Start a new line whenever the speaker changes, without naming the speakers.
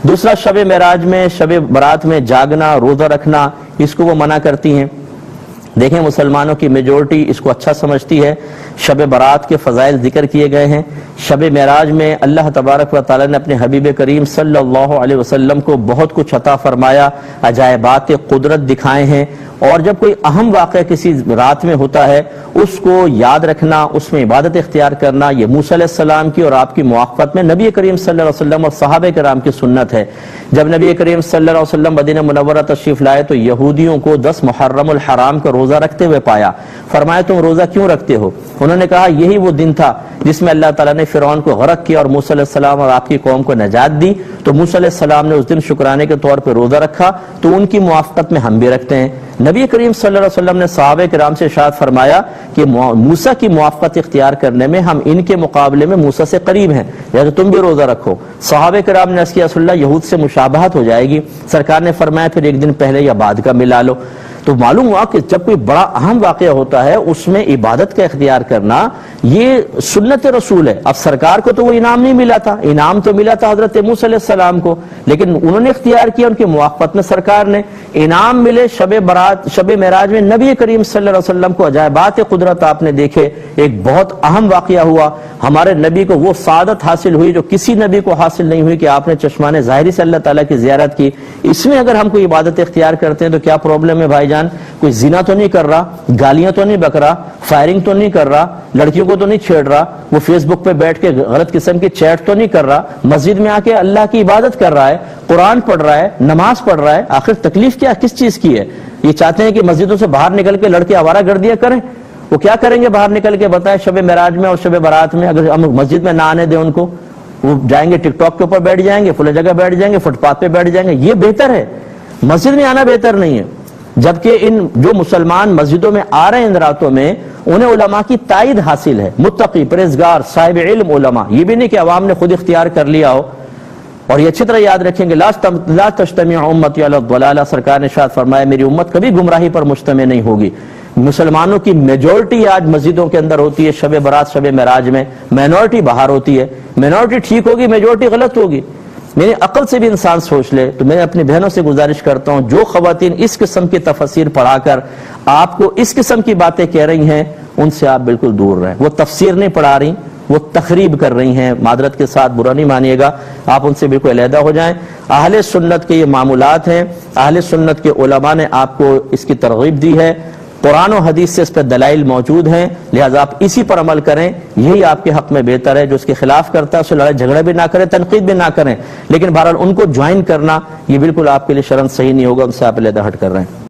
دوسرا شب معراج میں، شب برات میں جاگنا، روزہ رکھنا، اس کو وہ منع کرتی ہیں۔ دیکھیں مسلمانوں کی میجورٹی اس کو اچھا سمجھتی ہے۔ شب برات کے فضائل ذکر کیے گئے ہیں۔ شب معراج میں اللہ تبارک و تعالی نے اپنے حبیب کریم صلی اللہ علیہ وسلم کو بہت کچھ عطا فرمایا، عجائبات قدرت دکھائے ہیں، اور جب کوئی اہم واقعہ کسی رات میں ہوتا ہے اس کو یاد رکھنا، اس میں عبادت اختیار کرنا، یہ موسیٰ علیہ السلام کی اور آپ کی موافقت میں نبی کریم صلی اللہ علیہ وسلم اور صحابہ کرام کی سنت ہے۔ جب نبی کریم صلی اللہ علیہ وسلم مدینہ منورہ تشریف لائے تو یہودیوں کو 10 محرم الحرام کا روزہ رکھتے ہوئے پایا۔ فرمایا تم روزہ کیوں رکھتے ہو؟ انہوں نے کہا یہی وہ دن تھا جس میں اللہ تعالیٰ نے فرعون کو غرق کیا اور موسیٰ علیہ السلام اور آپ کی قوم کو نجات دی، تو موسیٰ علیہ السلام نے اس دن شکرانے کے طور پہ روزہ رکھا، تو ان کی موافقت میں ہم بھی رکھتے ہیں۔ نبی کریم صلی اللہ علیہ وسلم نے صحابہ کرام سے ارشاد فرمایا کہ موسیٰ کی موافقت اختیار کرنے میں ہم ان کے مقابلے میں موسیٰ سے قریب ہیں، لہذا تم بھی روزہ رکھو۔ صحابہ کرام نے عرض کیا رسول اللہ یہود سے مشابہت ہو جائے گی۔ سرکار نے فرمایا پھر ایک دن پہلے یا بعد کا ملا لو۔ تو معلوم ہوا کہ جب کوئی بڑا اہم واقعہ ہوتا ہے اس میں عبادت کا اختیار کرنا یہ سنت رسول ہے۔ اب سرکار کو تو وہ انعام نہیں ملا تھا، انعام تو ملا تھا حضرت موسیٰ علیہ السلام کو، لیکن انہوں نے اختیار کیا، ان کی موافقت میں سرکار نے۔ انعام ملے شب برات، شب معراج میں نبی کریم صلی اللہ علیہ وسلم کو عجائبات قدرت آپ نے دیکھے، ایک بہت اہم واقعہ ہوا، ہمارے نبی کو وہ سعادت حاصل ہوئی جو کسی نبی کو حاصل نہیں ہوئی کہ آپ نے چشمان ظاہری سے اللہ تعالیٰ کی زیارت کی۔ اس میں اگر ہم کوئی عبادت اختیار کرتے ہیں تو کیا پرابلم ہے بھائی جان؟ کوئی زنا تو نہیں کر رہا، گالیاں تو نہیں بک رہا، فائرنگ تو نہیں کر رہا، لڑکیوں کو تو نہیں چھیڑ رہا، وہ فیس بک پہ بیٹھ کے غلط قسم کی چیٹ تو نہیں کر رہا، مسجد میں آ کے اللہ کی عبادت کر رہا ہے، قرآن پڑھ رہا ہے، نماز پڑھ رہا ہے، آخر تکلیف کیا کس چیز کی ہے؟ یہ چاہتے ہیں کہ مسجدوں سے باہر نکل کے لڑکے آوارہ گردیاں کریں، وہ کیا کریں گے باہر نکل کے بتائیں؟ شب معراج میں اور شب برات میں اگر ہم مسجد میں نہ آنے دیں ان کو، وہ جائیں گے ٹک ٹاک کے اوپر بیٹھ جائیں گے، فلے جگہ بیٹھ جائیں گے، فٹ پاتھ پہ بیٹھ جائیں گے، یہ بہتر ہے، مسجد میں آنا بہتر نہیں ہے۔ جبکہ ان جو مسلمان مسجدوں میں آ رہے ہیں ان راتوں میں انہیں علماء کی تائید حاصل ہے، متقی، پرہیزگار، صاحب علم علماء، یہ بھی نہیں کہ عوام نے خود اختیار کر لیا ہو۔ اور یہ اچھی طرح یاد رکھیں گے لا تجتمع امتی علی الضلالہ، سرکار نے ارشاد فرمایا میری امت کبھی گمراہی پر مجتمع نہیں ہوگی۔ مسلمانوں کی میجورٹی آج مسجدوں کے اندر ہوتی ہے شب برات شب معراج میں، مینورٹی باہر ہوتی ہے۔ مینورٹی ٹھیک ہوگی، میجورٹی غلط ہوگی۔ میری عقل سے بھی انسان سوچ لے تو میں اپنی بہنوں سے گزارش کرتا ہوں جو خواتین اس قسم کی تفسیر پڑھا کر آپ کو اس قسم کی باتیں کہہ رہی ہیں ان سے آپ بالکل دور رہیں۔ وہ تفسیر نہیں پڑھا رہی، وہ تخریب کر رہی ہیں، معذرت کے ساتھ برا نہیں مانیے گا، آپ ان سے بالکل علیحدہ ہو جائیں۔ اہل سنت کے یہ معمولات ہیں، اہل سنت کے علماء نے آپ کو اس کی ترغیب دی ہے، قرآن و حدیث سے اس پر دلائل موجود ہیں، لہذا آپ اسی پر عمل کریں، یہی آپ کے حق میں بہتر ہے۔ جو اس کے خلاف کرتا ہے اس سے لڑائی جھگڑا بھی نہ کریں، تنقید بھی نہ کریں، لیکن بہرحال ان کو جوائن کرنا یہ بالکل آپ کے لیے شرعاً صحیح نہیں ہوگا، ان سے آپ علیحدہ ہٹ کر رہے ہیں۔